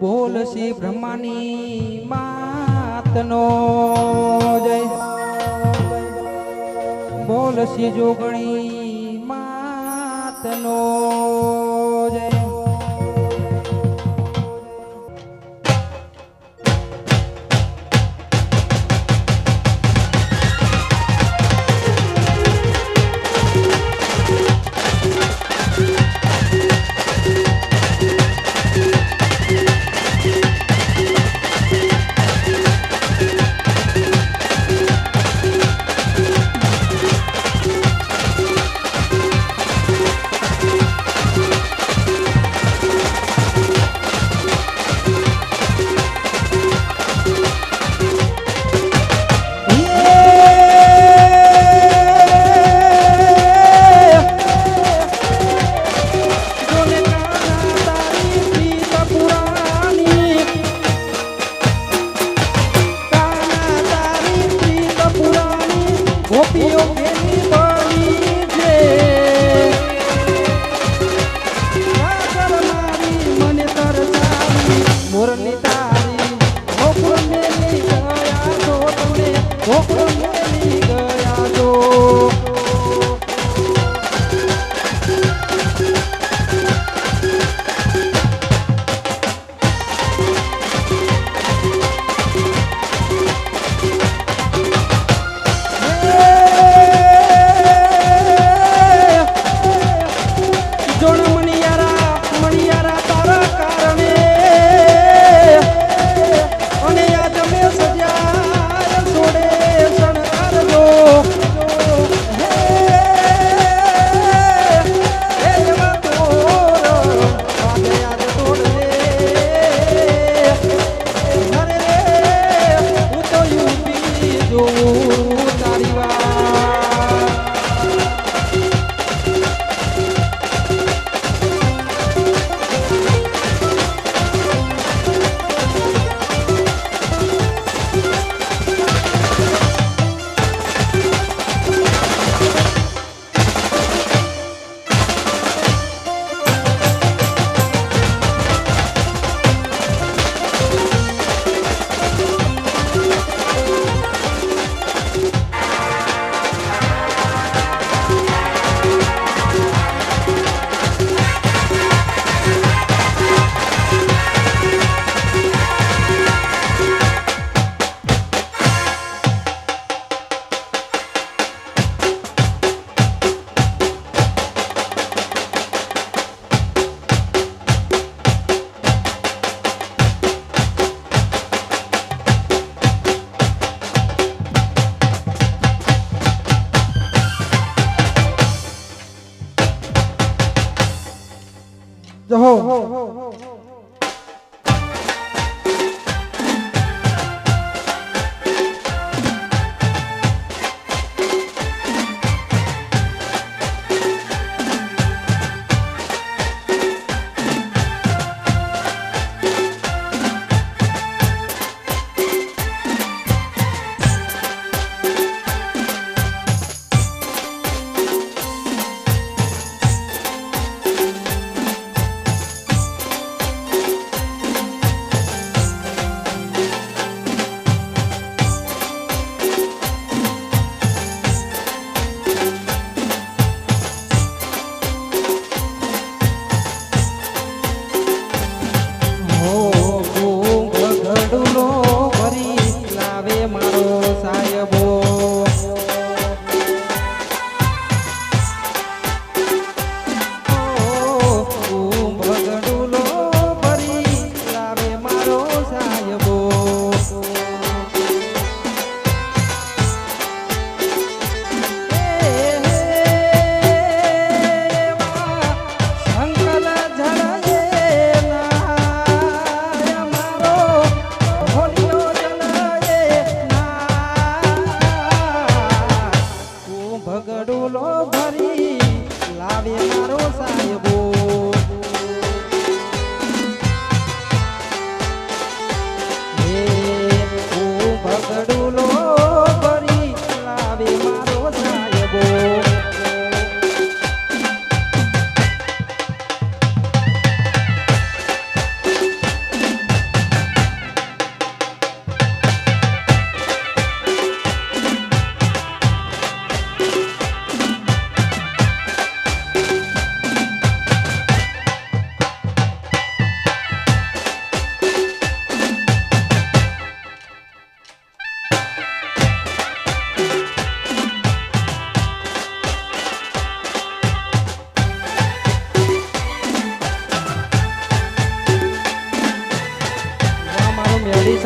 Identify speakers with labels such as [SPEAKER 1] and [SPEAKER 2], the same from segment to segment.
[SPEAKER 1] બોલ શ્રી બ્રહ્માની માતનો જય, બોલ શ્રી જોગણી માતનો જય.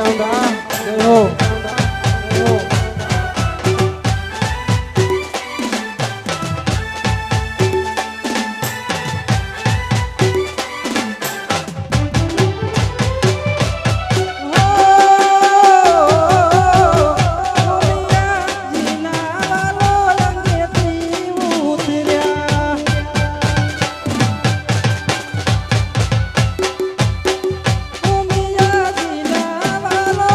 [SPEAKER 1] ચામુંડા જય હો જય હો.
[SPEAKER 2] ઉમિયા જીના વાલો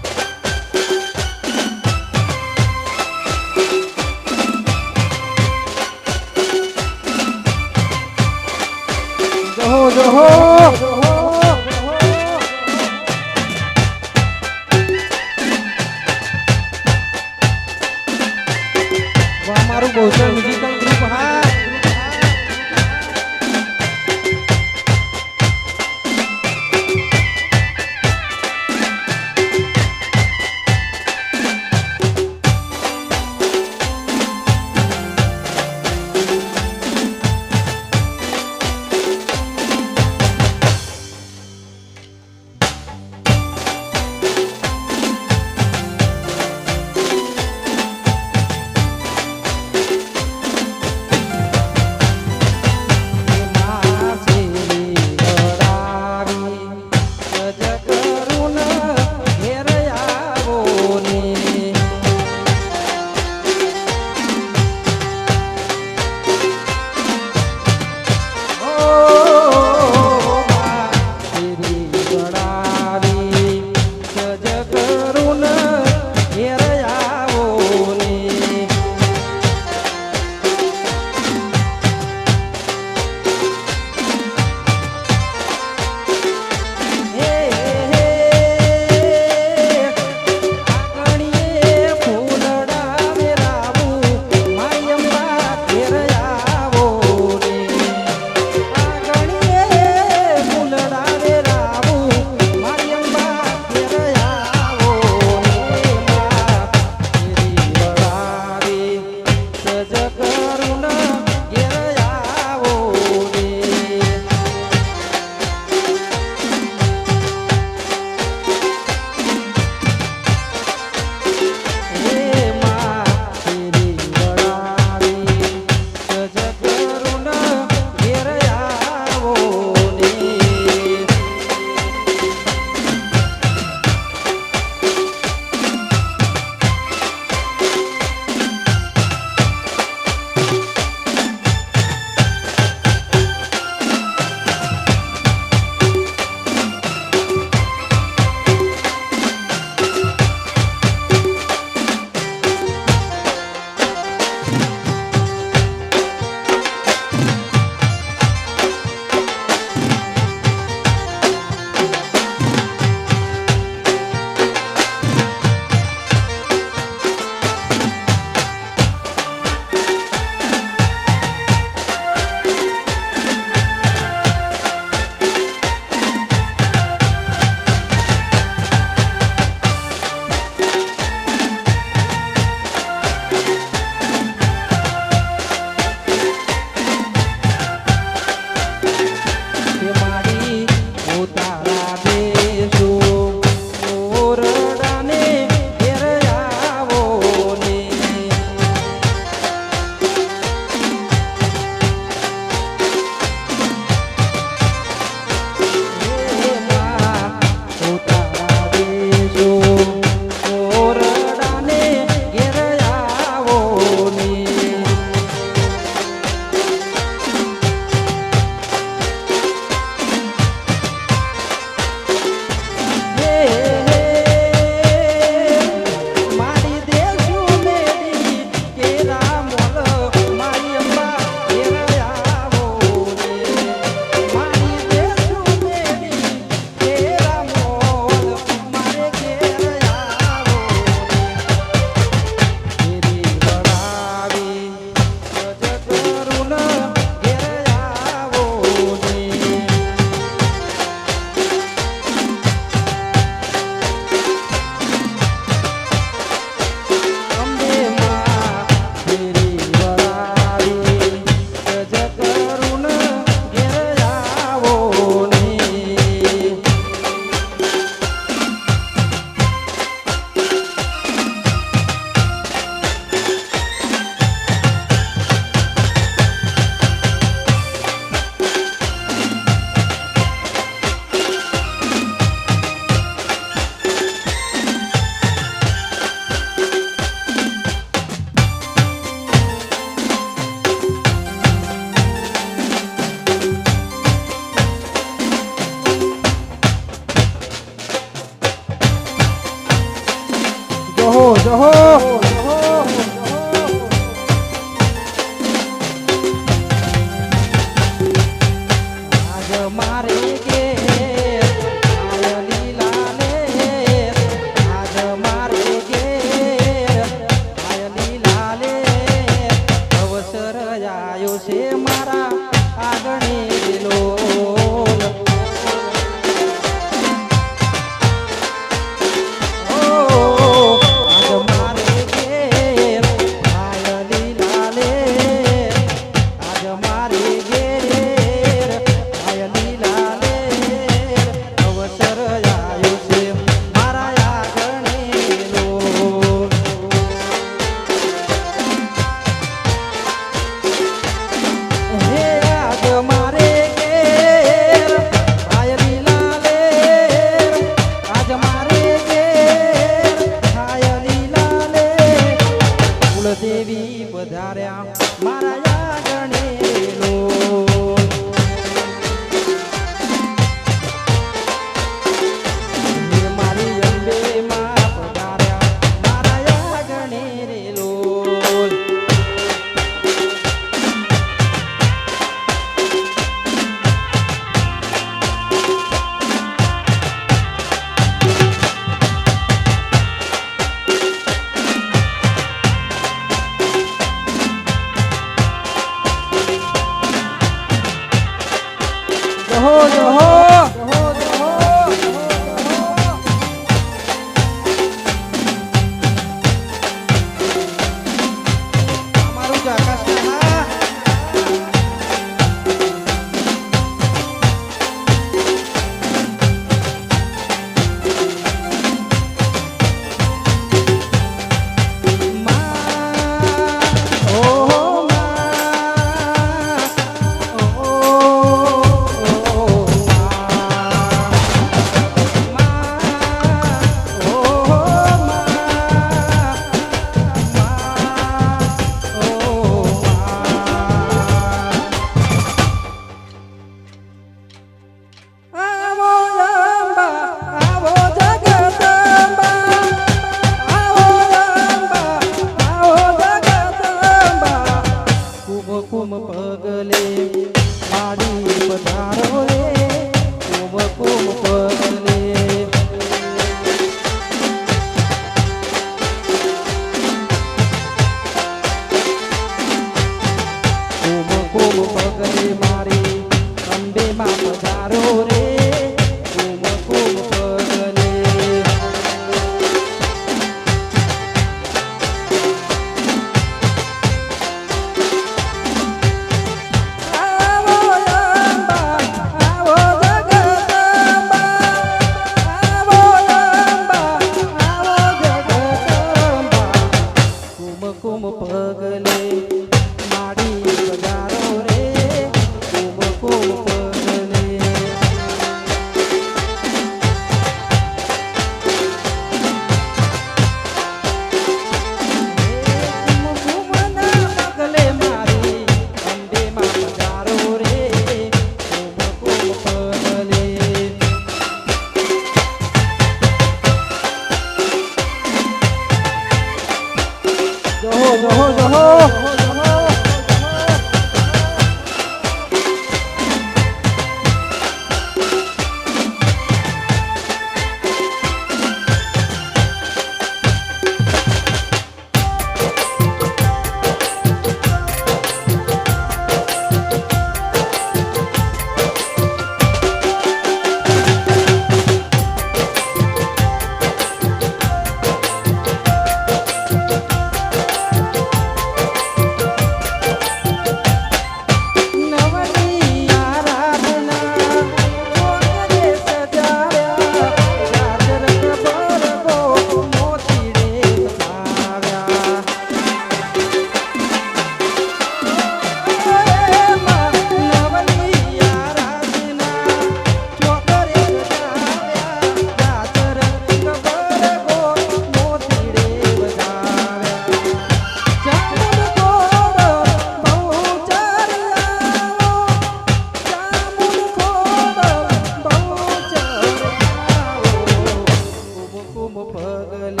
[SPEAKER 1] પગલે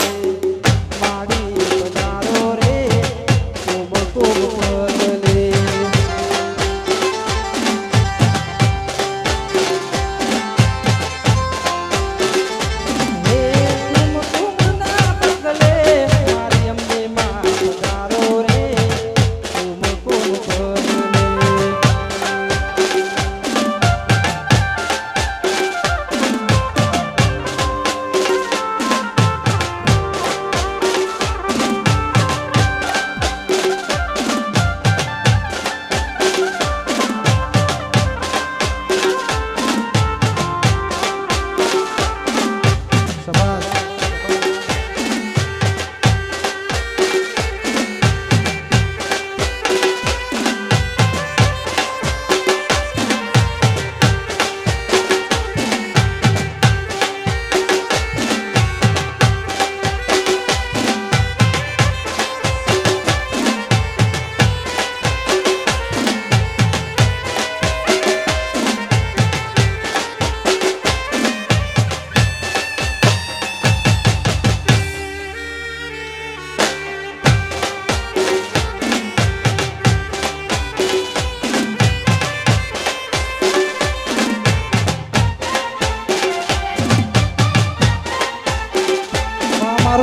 [SPEAKER 1] માડી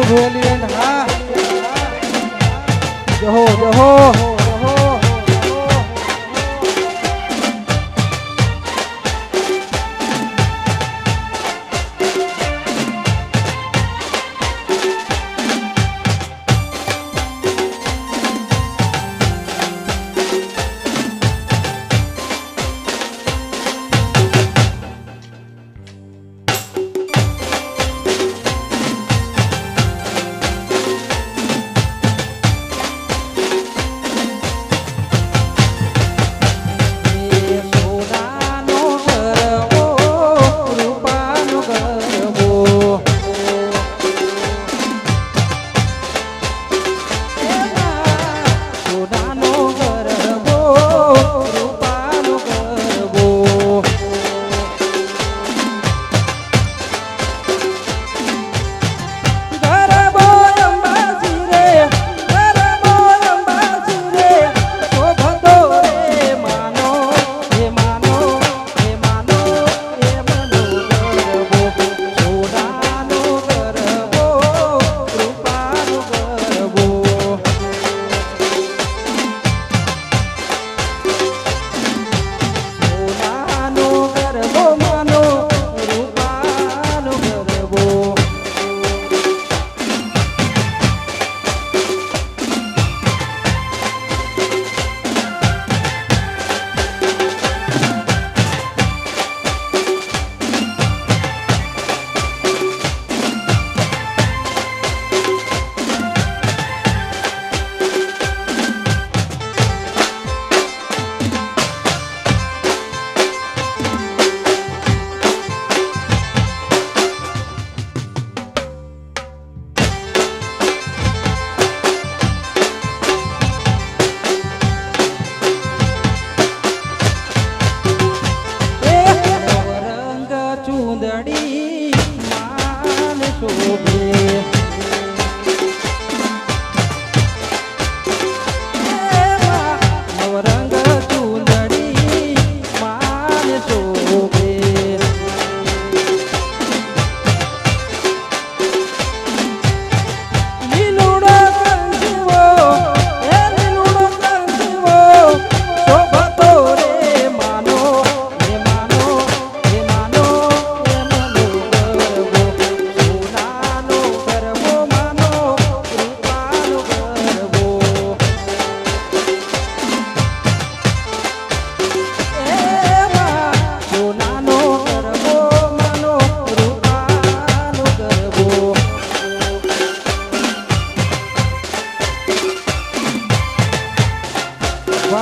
[SPEAKER 1] ભોલિયન હા જહો જહો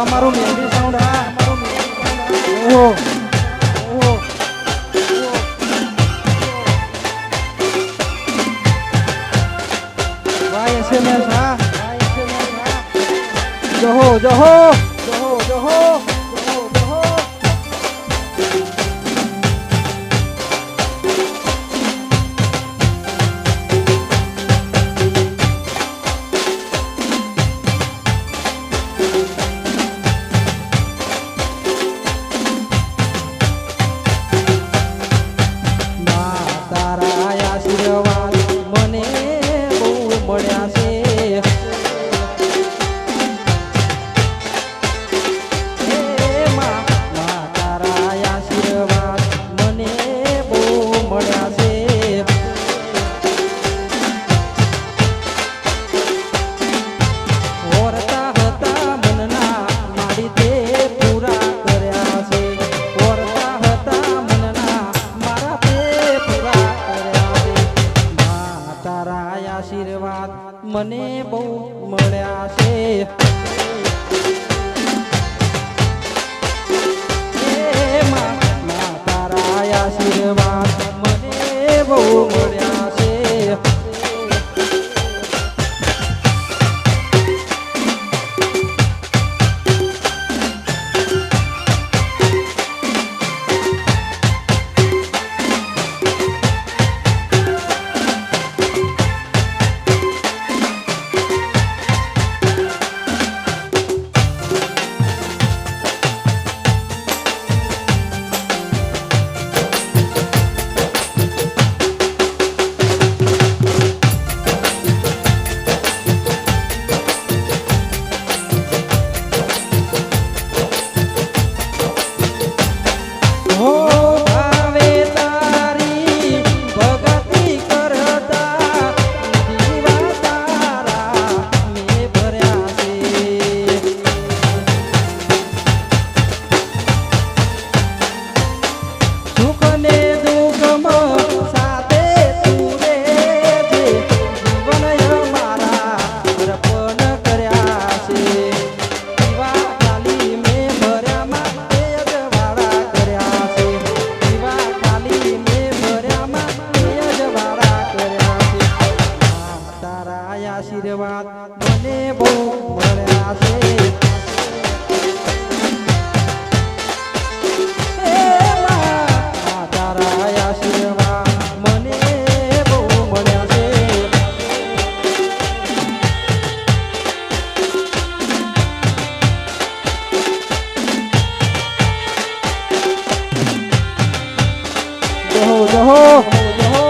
[SPEAKER 1] મારું મેંદી સાઉન્ડ ઓહો ઓહો ભાઈ એસએમએસ હા જહો જહો જહો જહો મને બહુ મળ્યા છે તારા આશીર્વાદ મને બહુ મળ્યા છે આશીર્વાદ મને બહુ મળ્યા છે. હે માં, તારા આશીર્વાદ મને બહુ મળ્યા છે. જહો જહો જહો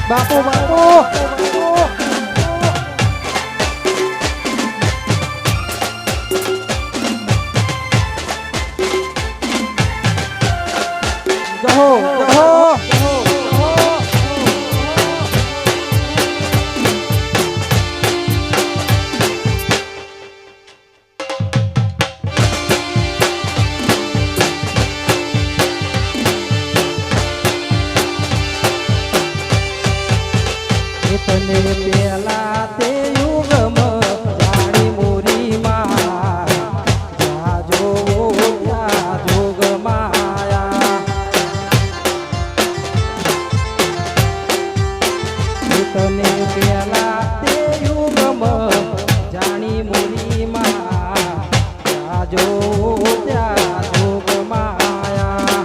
[SPEAKER 1] બાપુ બાપુ જહો જહો તને પેલા તે યુગમાં જાણી મોરી માં જાજો ત્યાં જોગ માયા. તને પેલા તે યુગમાં જાણી મોરી માં જાજો ત્યાં જોગ માયા.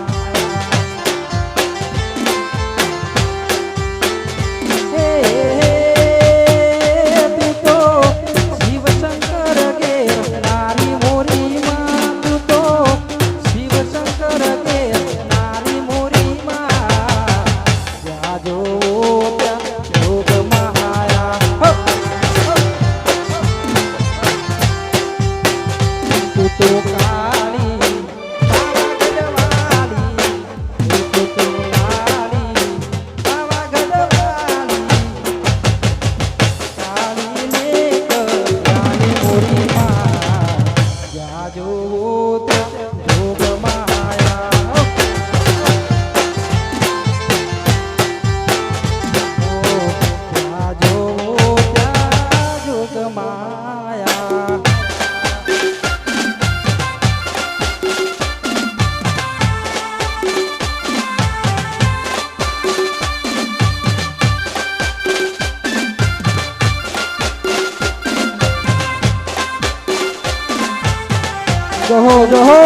[SPEAKER 1] જહો જહો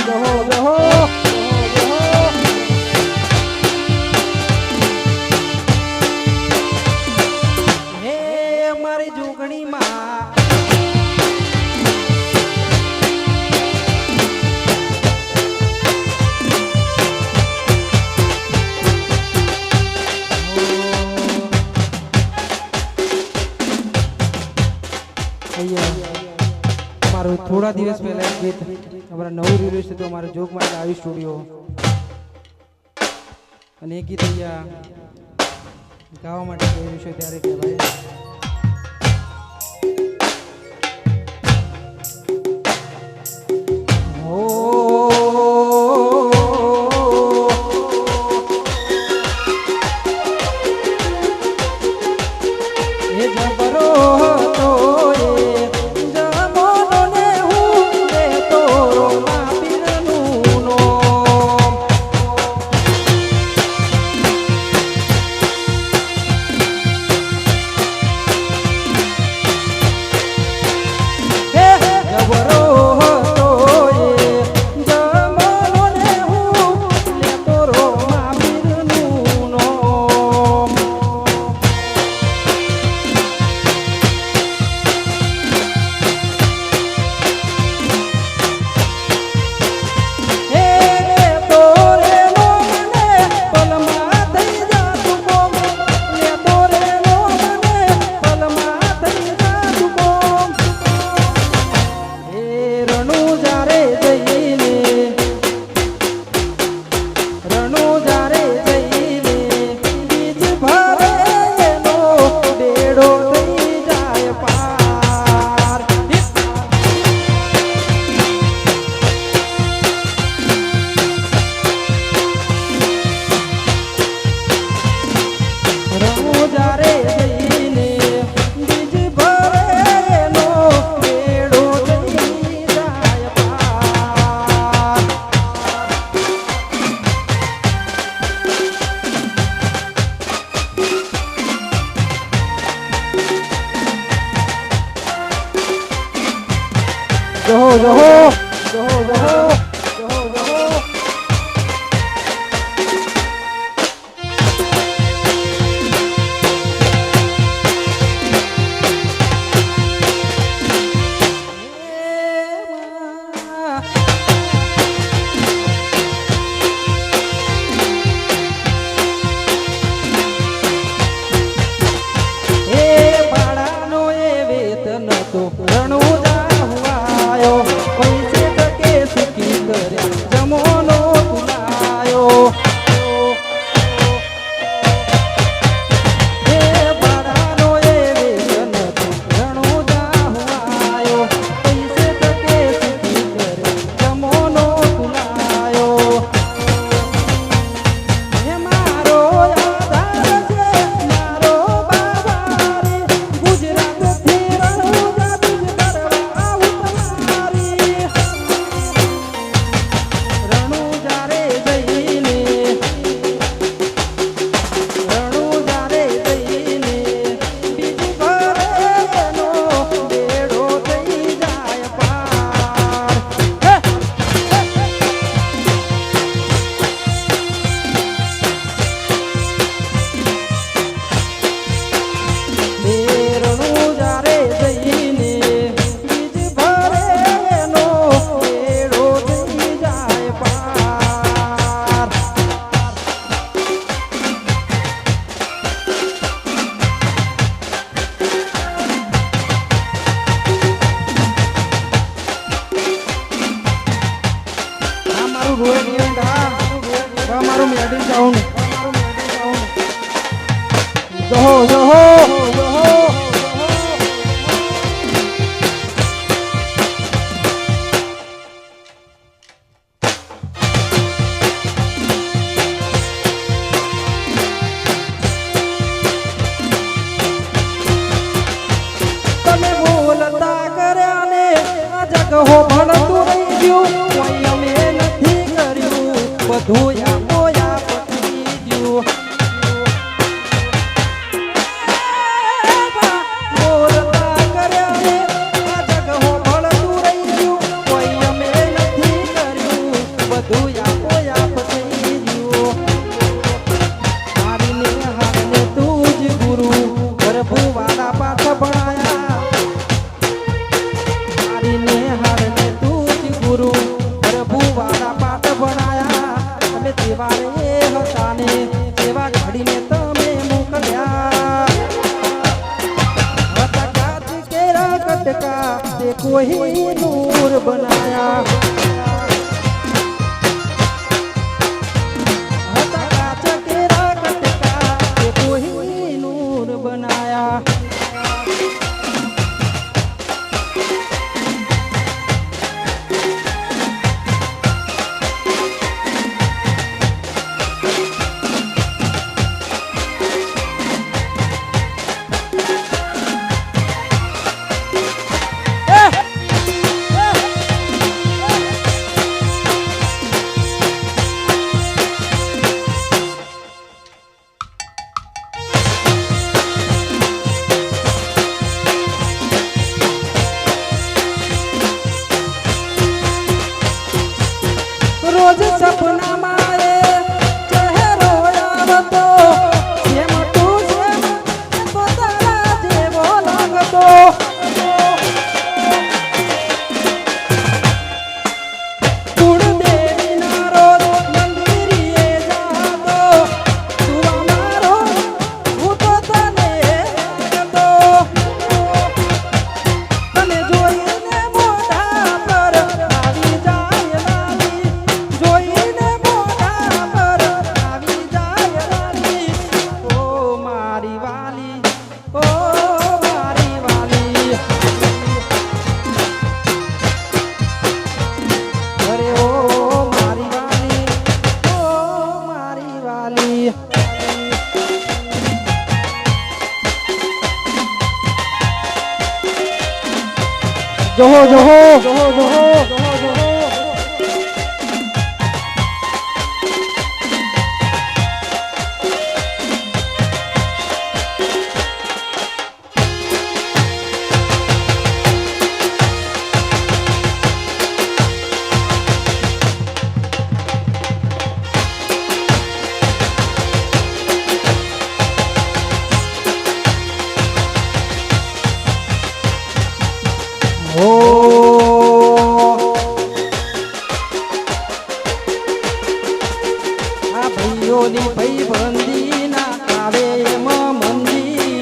[SPEAKER 1] જહો જહો હે મારી જોગણી માં અહીંયા અમારું થોડા દિવસ પહેલા એક ગીત અમારા નવું રિલીઝ થયું અમારા જોગ માટે આવી સ્ટુડિયો અને એ ગીત અહીંયા ગાવા માટે કહ્યું છે ત્યારે કે ભાઈ कटका ते कोई नूर बनाया रोज सपना मारे चेहरो आवतो जेम तू जेम पोताना जेवो लागतो कुळदेवी ना रोज मंदिरे जातो तू मारो હું તો તને लागतो તને જોઈને મોઢા પર આવી જાય લાલી જોઈને મોઢા પર આવી જાય લાલી ઓ મારી વાલી ઓ મારી વાલી અરે ઓ મારી વાલી ઓ મારી વાલી જોહો જોહો જોહો જોહો જોહો જોહો ભાઈઓની ભાઈબંધી ના આવે એમાં મંદી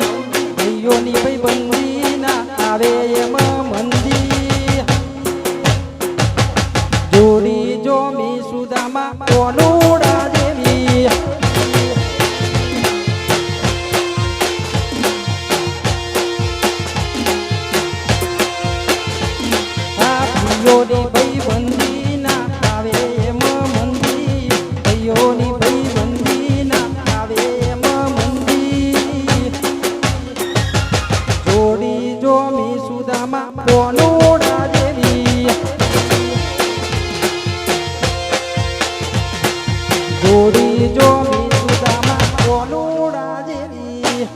[SPEAKER 1] ભાઈઓની ભાઈબંધી ના આવે એમાં મંદી જોડી જોમી સુદામા કોનુડા જેવી ભાઈઓની ભાઈબંધી ના આવે એમાં મંદી ભાઈઓની કોનુડા દેવી જોડી જોમી સુદામા કોનુડા દેવી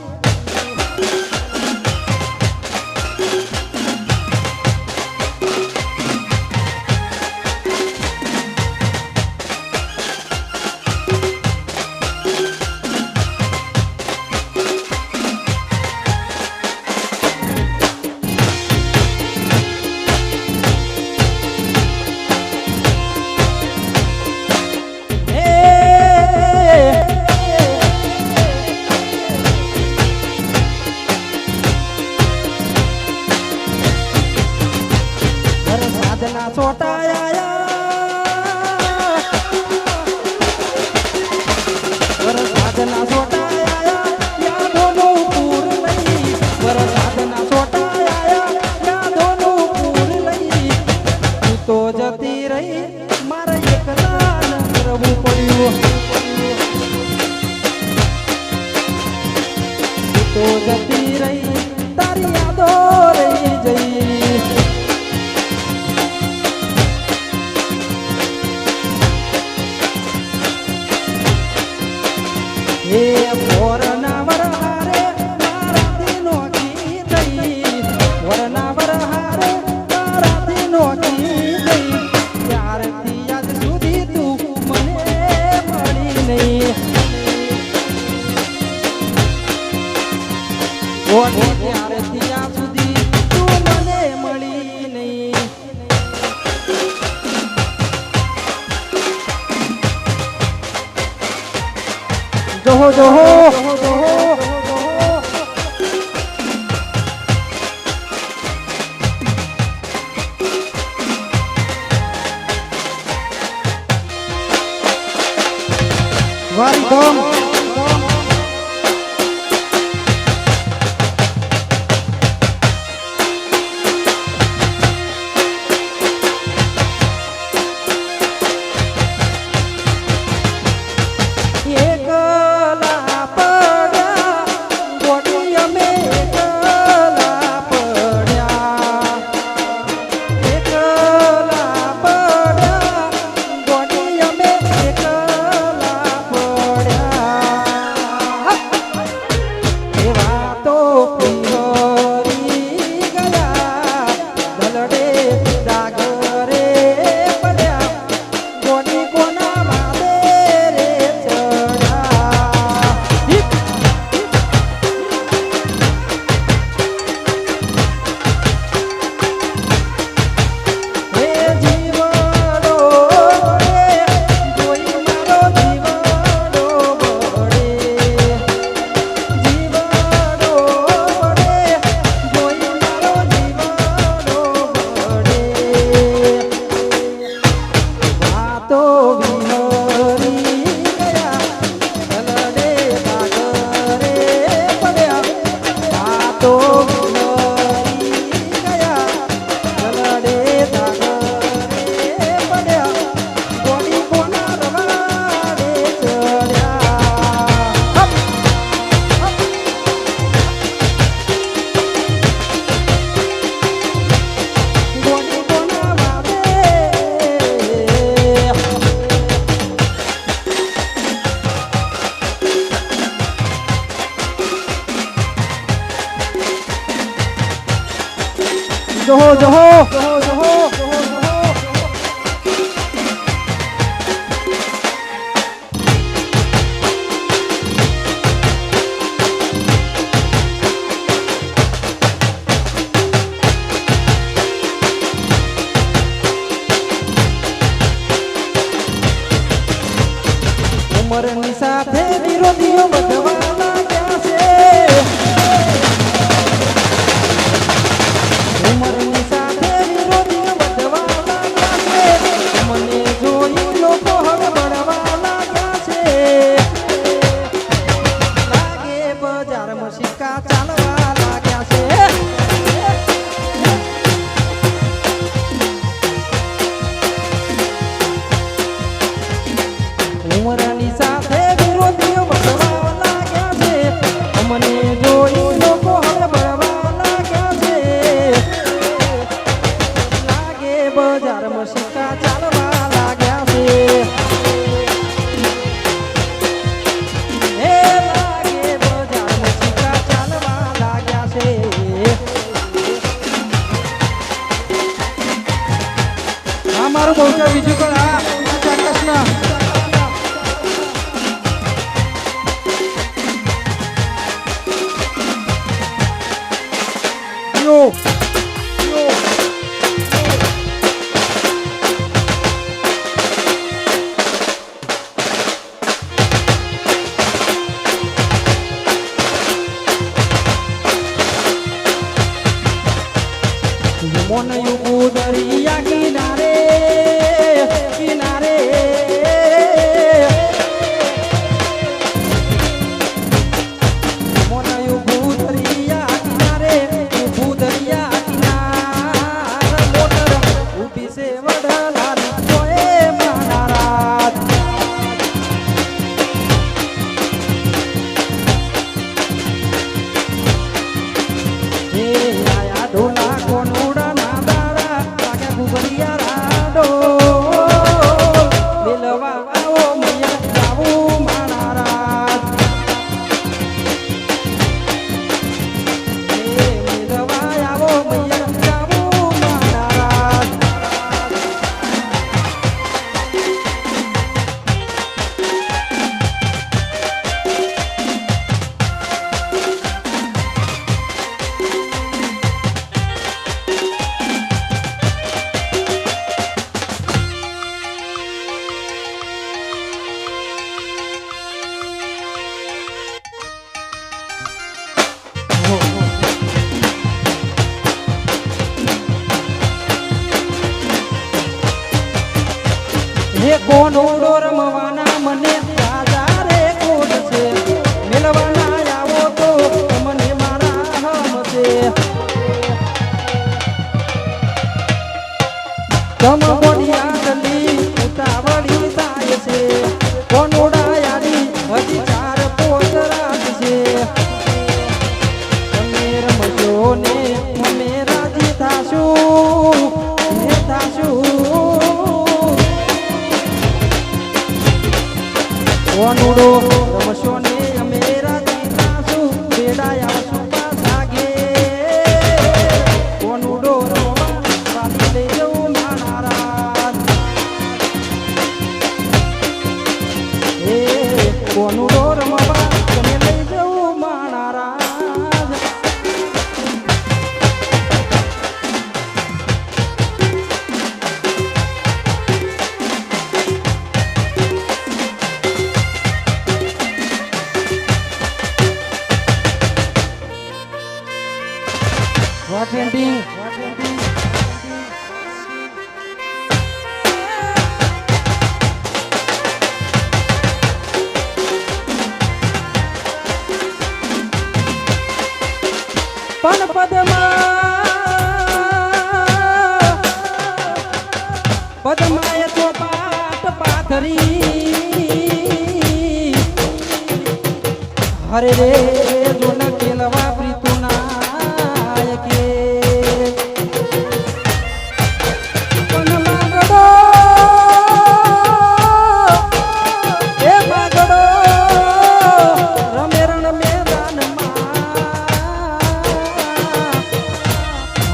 [SPEAKER 1] છોટાયા વરસાદના છોટાયા યાદોનું પૂર લઈ વરસાદના છોટાયા યાદોનું પૂર લઈ તું તો જતી રહી મારે એકલા કરવું પડ્યું તું તો જતી રહી તારી યાદો રહી જઈ હે વરના વરહારે મારાથી નોખી થઈ વરના વરહારે મારાથી નોખી થઈ ત્યારથી આજ સુધી તું મને મળી નહીં ત્યારથી આજ સુધી તું મને મળી નહીં જોહો જોહો જોહો જોહો જોહો ઉમરની સાથે વિરોધીઓ વધવા લાગ્યા છે ઉમરની સાથે વિરોધીઓ વધવા લાગ્યા છે મને જોઈ લોકો હવે બળવા લાગ્યા છે લાગે બજારમાં સિક્કા ચાલવા લાગ્યા છે ઉમરની સાથે વિરોધીઓ વધવા લાગ્યા છે મને જોઈ લોકો હવે બળવા લાગ્યા છે લાગે બજારમાં સિક્કા ચાલવા લાગ્યા છે હે લાગે બજારમાં સિક્કા ચાલવા લાગ્યા છે આ મારું બહુ છે બીજું પણ આ ચોક્કસના મોન યુગુ દરિયા કિનારે કિનારે મોન યુગુ દરિયા કિનારે યુગુ દરિયા કિનારે મોટર ઊભી છે વડલાની જોએ માનારાત હે આયા ઢોલા કોનુડા હે કોનુડો રમવાના મને રાજા રે કોટ છે મેલવાના આવો તો મને મારા હમ છે તમ બોડિયા ગલી ઉતાવળી થાય છે કોનુડા યારી હજી ચાર પોત રાત છે તમે રમજો ને અમે રાજી થાશું હે થાશું કોનુડો રમશો ને અમે રાજી થાશું બેડાયા આવશું પાછાગે કોનુડો રમવા વાપી લઈ જવું માનારાત હે કોનુડો રમવા તમે લઈ જવું માનારાત What ending? પણ પદમાએ તો પાટ પાથરી હરે રે જોન કેલવા પ્રીતુના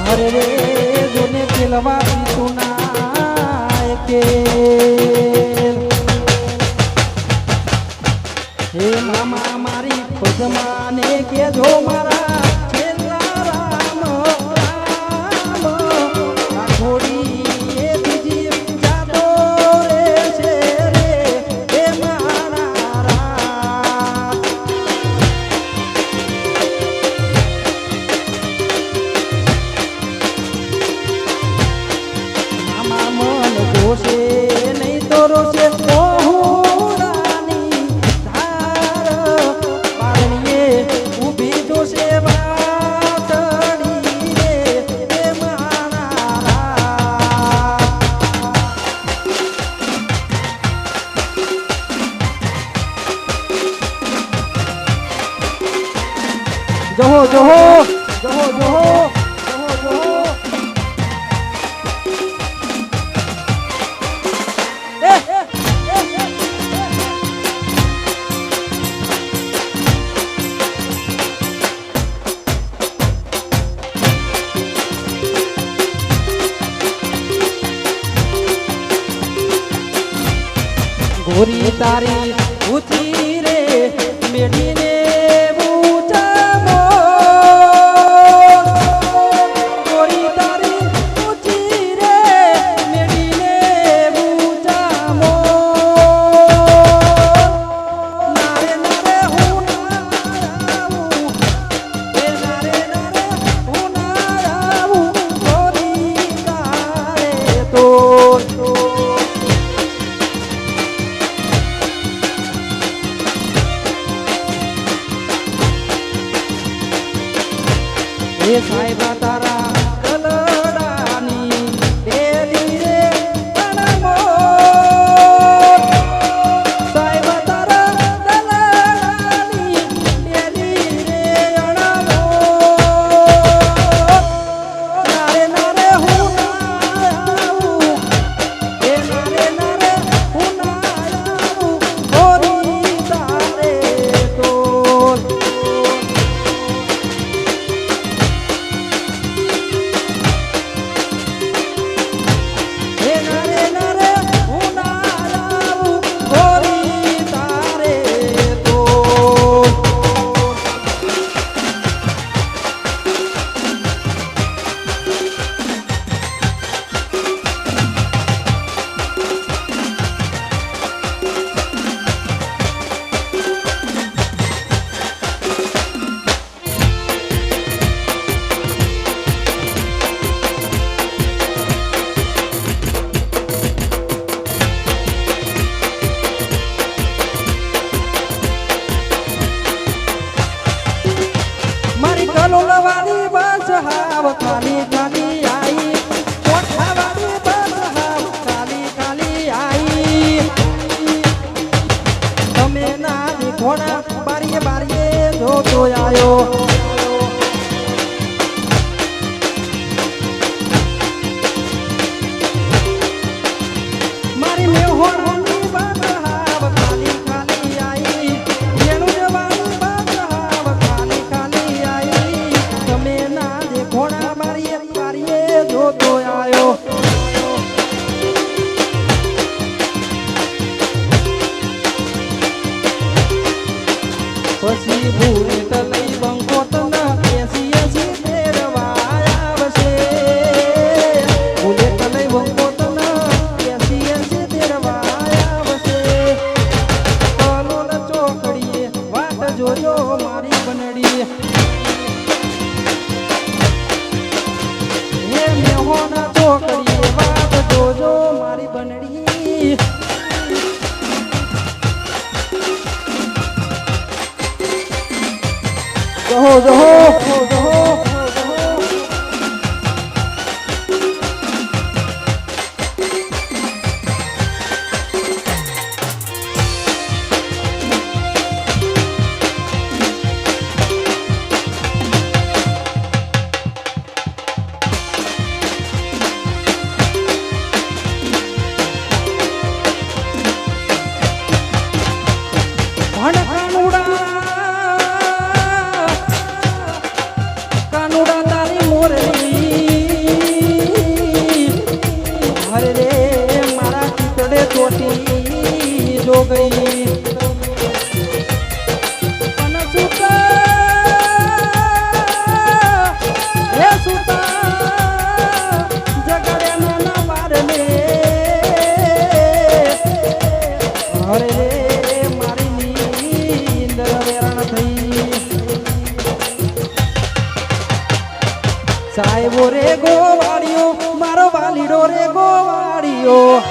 [SPEAKER 1] અરે રે જોને પેલવા પીતું ના કે હે મામા મારી પદમાને કે જો મારા છેલ્લા રામ રામ આ ઘોડી એ બીજી જાતો રે છે રે હે મારા રામ મામા મન દોષે નહીં તો રોષે જોહો જોહો જોહો જોહો જોહો જોહો ગોરી તારી ઊંચી રે મેડીને એ સાહેબા તારા કલડાની ડેલી રે અણમો સાહેબા તારા કલડાની ડેલી રે અણમો નારે નારે હું ના આવું એ નારે નારે હું ના આવું ગોરી તારે તો કલોલવાળી બસ હાવ ખાલી ખાલી આઈ કોઠાવાળી બસ હાવ ખાલી ખાલી આઈ તમે ના ઘોડા બારીએ બારીએ જોતો આયો મારી મેહોણાની બસ હાવ ખાલી ખાલી આઈ એનું જવાનું બસ હાવ ખાલી ખાલી આઈ તમે ના ઘોડા બારીએ બારીએ જોતો આયો પછી ભૂરેટ લઈ બંકોટ ના એસી એસી ફેરવા આવશે ભૂરેટ લઈ બંકોટ ના એસી એસી ફેરવા આવશે કલોલ ચોકડીએ વાટ જોજો મારી બનડી હે મેહોના ચોકડીએ વાટ જોજો મારી બનડી જોહો જોહો જોહો સાહેબો રે ગોવાળિયો મારો વાલીડો રે ગોવાળિયો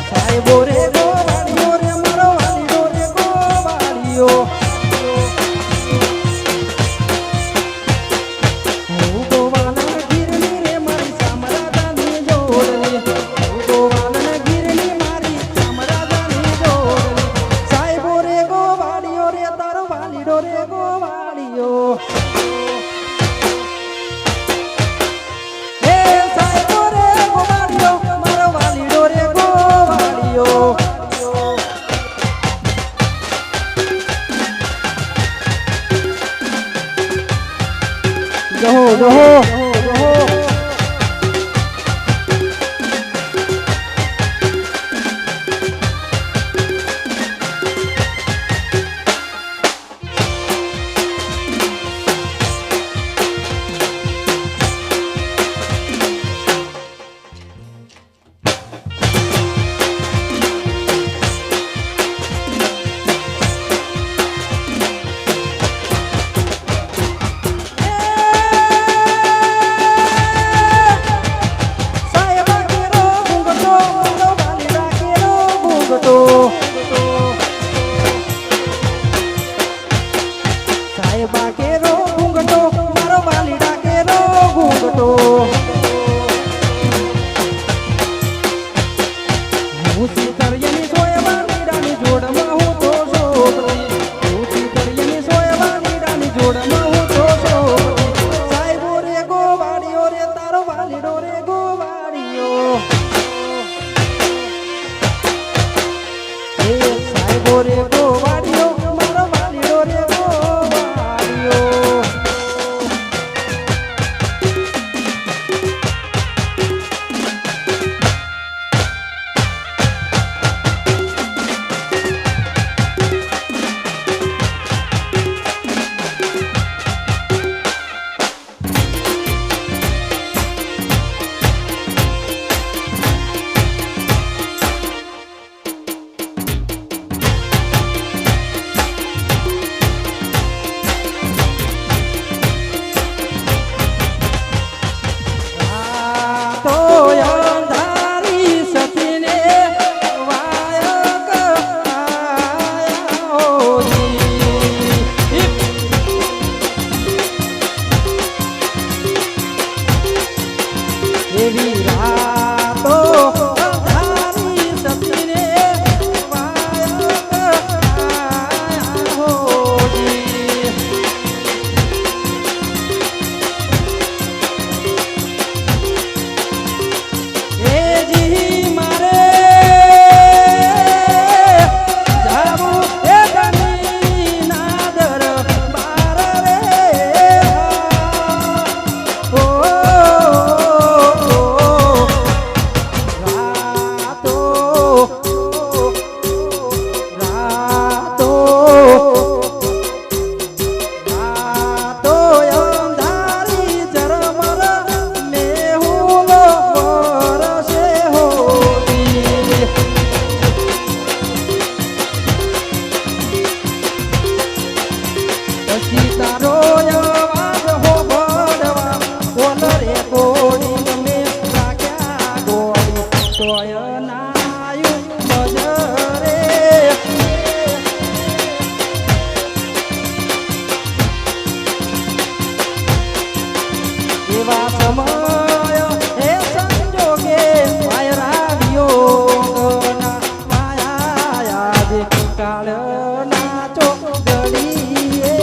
[SPEAKER 1] સાહેબો રે ગોવાળિયો રે મારો વાલીડો રે ગોવાળિયો હું ગોવાલન ગીરની રે મારી સામરાજાની જોડણી હું ગોવાલન ગીરની મારી સામરાજાની જોડણી સાહેબો રે ગોવાળિયો રે તારો વાલીડો રે ગોવાળિયો હે સાહેબો રે ગોવાળિયો મારો વાલીડો રે ગોવાળિયો જોહો જોહો જોહો સાહેબા કેરો ઘૂંઘટો મારો વાલીડા કેરો ઘૂંઘટો હું સીતરિયાની સોયવા નીડાની જોડમાં હું તો છોકરી હું સીતરિયાની સોયવા નીડાની જોડમાં હું તો છોકરી સાહેબો રે ગોવાળિયો રે તારો વાલીડો રે ગોવાળિયો હે સાહેબો રે ગોવાળિયો મારો વાલીડો રે એવી રાતો અંધારી સતીને વાયક હોજી એ જી મારે જાવું એ ગની નાદર બાર રે ઓ તારો અવાજ હો બડવા ઓલ રે કોડી મે રાખ્યા ગોળી તોય નાયું બજરે એવા સમય હે સંજોગે વાયરાવ્યો ના માયા આજે કાળ નાચો ગડીએ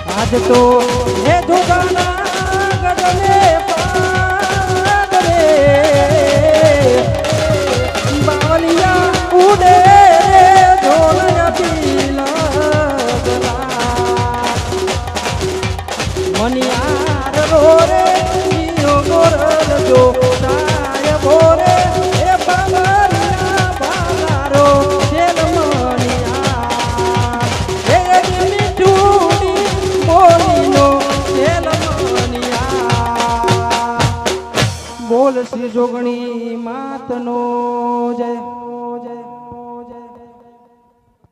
[SPEAKER 1] આજ તો હે ધોગાના ગઢને પાદરે બાવલિયા ઉડે ઢોલયા પીલા મનિયાર રોરે ઈયો ગોરલ જો સાય ભોરે એ બાવલિયા બાલારો જેલ મનિયાર એ મીઠું બોલીનો જેલ મનિયાર બોલ શ્રી જોગણી માતનો જય